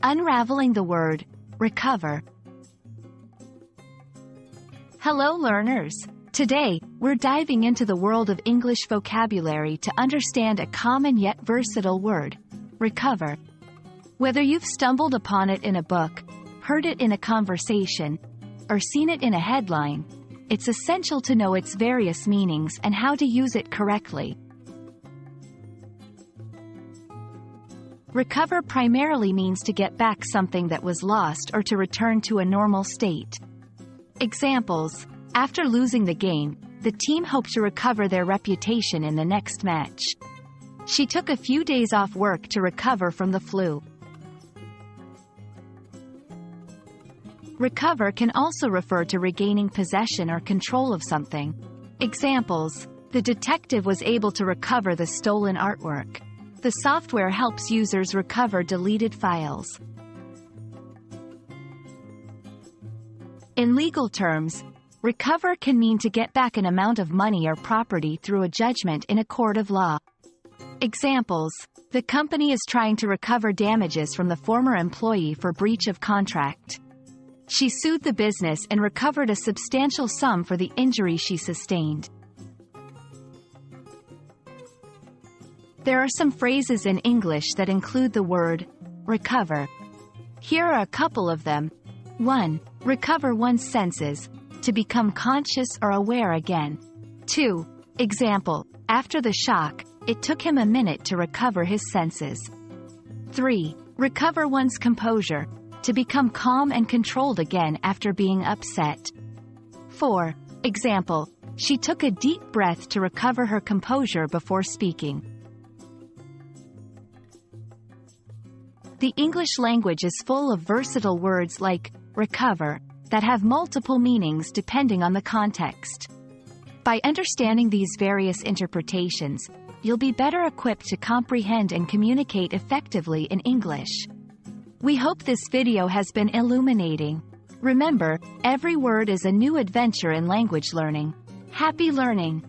Unraveling the Word Recover. Hello learners! Today, we're diving into the world of English vocabulary to understand a common yet versatile word, recover. Whether you've stumbled upon it in a book, heard it in a conversation, or seen it in a headline, it's essential to know its various meanings and how to use it correctly. Recover primarily means to get back something that was lost or to return to a normal state. Examples: after losing the game, the team hoped to recover their reputation in the next match. She took a few days off work to recover from the flu. Recover can also refer to regaining possession or control of something. Examples: the detective was able to recover the stolen artwork. The software helps users recover deleted files. In legal terms, recover can mean to get back an amount of money or property through a judgment in a court of law. Examples: the company is trying to recover damages from the former employee for breach of contract. She sued the business and recovered a substantial sum for the injury she sustained. There are some phrases in English that include the word recover. Here are a couple of them. 1. Recover one's senses, to become conscious or aware again. 2. Example: after the shock, it took him a minute to recover his senses. 3. Recover one's composure, to become calm and controlled again after being upset. 4. Example: she took a deep breath to recover her composure before speaking. The English language is full of versatile words like recover that have multiple meanings depending on the context. By understanding these various interpretations, you'll be better equipped to comprehend and communicate effectively in English. We hope this video has been illuminating. Remember, every word is a new adventure in language learning. Happy learning!